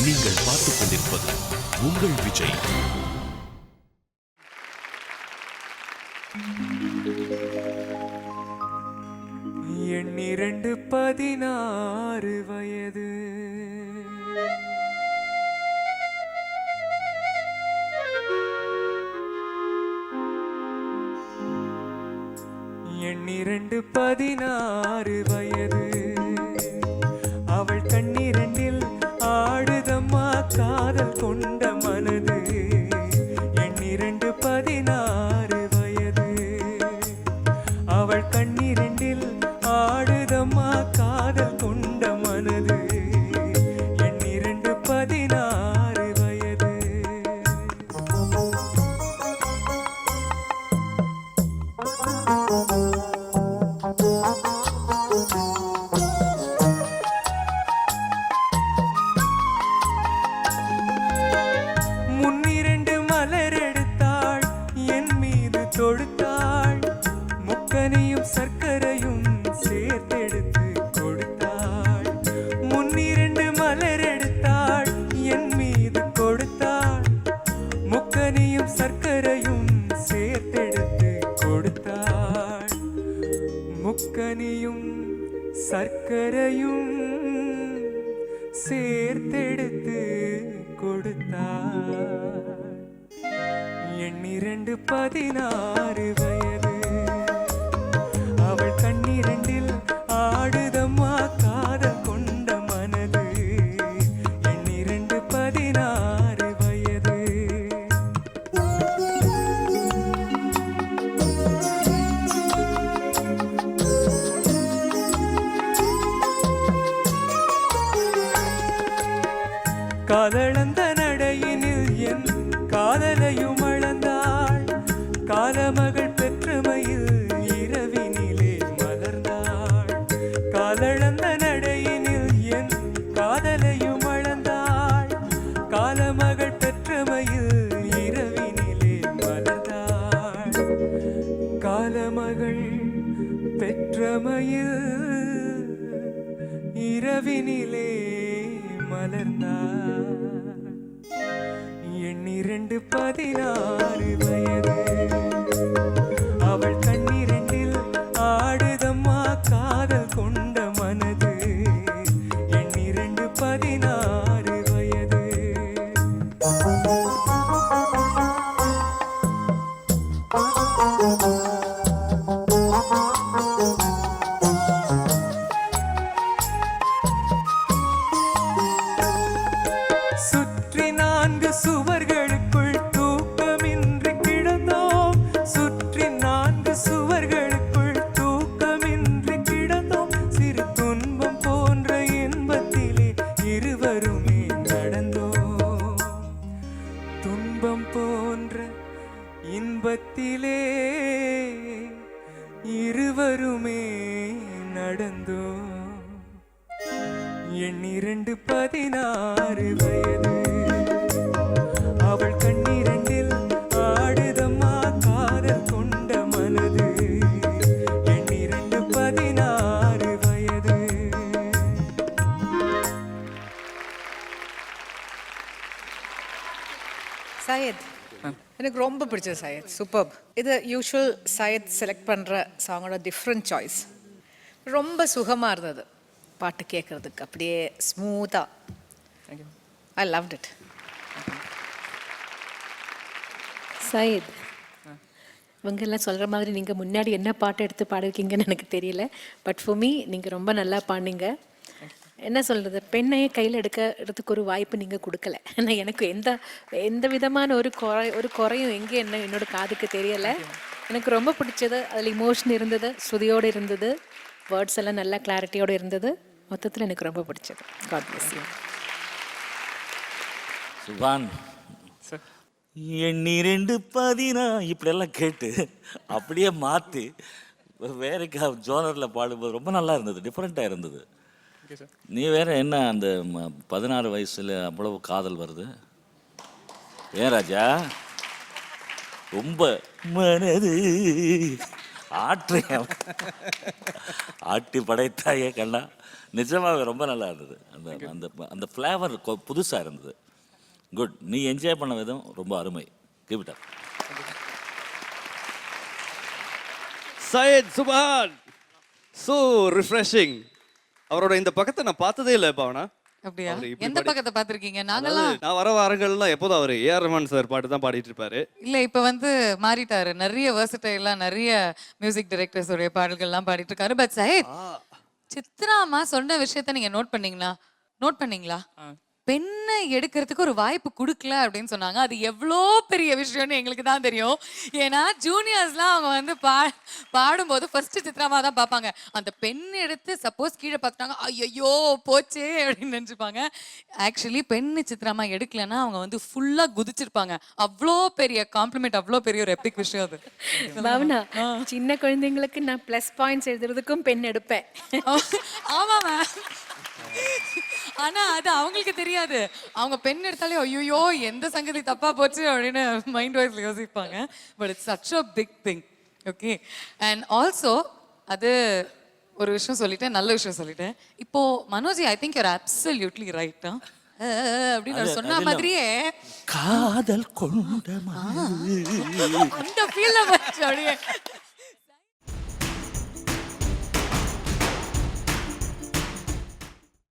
நீங்கள் பார்த்துக் கொண்டிருப்பது உங்கள் விஜய். எண்ணிரண்டு 16 வயது. எண்ணிரண்டு 16 வயது. அவள் கண்ணிரண்டில் ஆடுதம்மா காதல் கொண்ட மனது. எண்ணிரண்டு 16 வயது. அவள் கண்ணிரண்டில் ஆடுதம்மா காதல் கொண்ட மனது. எண்ணிரண்டு 16 வயது. முன்னிரண்டு மலர் எடுத்தாள், என் மீது தொடுத்தாள். முக்கனியும் சர்க்கரையும் சேர்த்தெடுத்து கொடுத்தாள். முன்னிரண்டு மலர் எடுத்தாள், என் மீது கொடுத்தாள். முக்கனியும் சர்க்கரையும் சேர்த்தெடுத்து கொடுத்தாள். முக்கனியும் சர்க்கரையும் சேர்த்தெடுத்து கொடுத்தாள். எண்ணிரண்டு 16 வயது. அவள் கண்ணிரண்டில் ஆடுதம்மா காதல் கொண்ட மனது. எண்ணிரண்டு 16 வயது. காதளந்த நடையினில் என் காதலையும் அளந்தாள். காலமகள் பெற்றமையில் இரவினிலே மலர்ந்தாள். காதளந்த நடையினில் என் காதலையும் அளந்தாள். காலமகள் பெற்றமையில் இரவினிலே மலர்ந்தாள். காலமகள் பெற்றமையில் இரவினிலே மலர்ந்தாள். எண்ணிரண்டு 16 வயது. அவள் கண்ணிரண்டில் ஆடுதம்மா காதல் கொண்ட மனது. எண்ணிரண்டு 16 வயது. சுற்றி 4 சுவர்களுக்குள் தூக்கமின்றி கிடந்தோம். சுற்றி 4 சுவர்களுக்குள் தூக்கமின்றி கிடந்தோம். சிறு துன்பம் போன்ற இன்பத்திலே இருவருமே நடந்தோம். துன்பம் போன்ற இன்பத்திலே இருவருமே நடந்தோம். எண்ணிரண்டு 16 வயது. அவள் கண்ணிரண்டில் ஆடுதம்மா காதல் கொண்ட மனது. எண்ணிரண்டு 16 வயது. சையத், எனக்கு ரொம்ப பிடிச்சது சையத். சூப்பர். இது யூஷுவல் சையத் செலக்ட் பண்ணுற சாங்கோட டிஃப்ரெண்ட் சாய்ஸ். ரொம்ப சுகமாக இருந்தது பாட்டு கேட்குறதுக்கு, அப்படியே ஸ்மூத்தாக. ஐ லவ்ட் இட். சையத், இவங்கெல்லாம் சொல்கிற மாதிரி நீங்கள் முன்னாடி என்ன பாட்டு எடுத்து பாடிருக்கீங்கன்னு எனக்கு தெரியல. பட் ஃபார் மீ நீங்கள் ரொம்ப நல்லா பாடினீங்க. என்ன சொல்கிறது, பெண்ணையே கையில் எடுக்கிறதுக்கு ஒரு வாய்ப்பு நீங்கள் கொடுக்கல. ஆனால் எனக்கு எந்த விதமான ஒரு குறையும் எங்கே என்னோட காதுக்கு தெரியலை. எனக்கு ரொம்ப பிடிச்சது. அதில் இமோஷன் இருந்தது, ஸ்ருதியோடு இருந்தது, வேர்ட்ஸ் எல்லாம் நல்லா கிளாரிட்டியோடு இருந்தது. மொத்தத்தில் எனக்கு ரொம்ப பிடிச்சது. God bless you. சுபான், எண்ணிரண்டு 16 இப்படியெல்லாம் கேட்டு அப்படியே மாற்றி வேற ஜோனரில் பாடும்போது ரொம்ப நல்லா இருந்தது, டிஃப்ரெண்ட்டாக இருந்தது. நீ வேற என்ன அந்த 16 வயசுல அவ்வளவு காதல் வருது? ஏன் ராஜா? ரொம்ப மனது ஆட்டுறேன் ஆட்டி படைத்தாயே கண்ணா. நிஜமாவே ரொம்ப நல்லா இருந்தது. அந்த அந்த அந்த ஃப்ளேவர் புதுசாக இருந்தது. குட். நீ என்ஜாய் பண்ண விதம் ரொம்ப அருமை. Keep it up. Syed Subhan, so refreshing. அவரோட இந்த பக்கத்தை நான் பார்த்ததே இல்லை பாவனா. அப்படியா? அவரு இப்படி எந்த பக்கத்தை பார்த்திருக்கீங்க? நாங்கெல்லாம் அதாவது நான் வர வாரங்கள்லாம் எப்போதும் அவர் ஏஆர் ரஹ்மான் சார் பாட்டு தான் பாடிட்டு இருப்பாரு. இல்ல இப்ப வந்து மாறிட்டாரு. நிறைய வெர்சடைலா நிறைய மியூசிக் டைரக்டர்ஸ் உடைய பாடல்கள்லாம் பாடிட்டு இருக்காரு. பட் சையத், சித்ராமா சொன்ன விஷயத்த நீங்க நோட் பண்ணீங்களா? பெண்ணை எடுக்கிறதுக்கு ஒரு வாய்ப்பு கொடுக்கல அப்படின்னு சொன்னாங்க. அது எவ்வளோ பெரிய விஷயம்னு எங்களுக்கு தான் தெரியும். ஏன்னா ஜூனியர்ஸ்லாம் அவங்க வந்து பாடும்போது ஃபர்ஸ்ட் சித்ராமா தான் பார்ப்பாங்க. அந்த பெண் எடுத்து சப்போஸ் கீழே பார்த்துட்டாங்க, ஐயோ போச்சே அப்படின்னு நினச்சிப்பாங்க. ஆக்சுவலி பெண்ணு சித்ராமா எடுக்கலன்னா அவங்க வந்து ஃபுல்லாக குதிச்சிருப்பாங்க. அவ்வளோ பெரிய காம்ப்ளிமெண்ட், அவ்வளோ பெரிய ஒரு எப்பிக் விஷயம் அது. பாவனா, சின்ன குழந்தைங்களுக்கு நான் ப்ளஸ் பாயிண்ட்ஸ் எழுதுறதுக்கும் பெண் எடுப்பேன். ஆமா மேம். ஆனா அது அவங்களுக்கு தெரியாது. அவங்க பெண் எடுத்தாலே ஐயோ எந்த சங்கதி தப்பா போச்சு அப்படின்னு மைண்ட் வைஸ்ல யோசிப்பாங்க. But it's such a big thing. Okay. And also அது ஒரு விஷயம் சொல்லிட்டேன், நல்ல விஷயம் சொல்லிட்டேன். இப்போ Manoji, I think your absolutely right. அப்படின்னு சொன்ன மாதிரியே காதல் கொண்ட அந்த ஃபீல்ல அப்படியே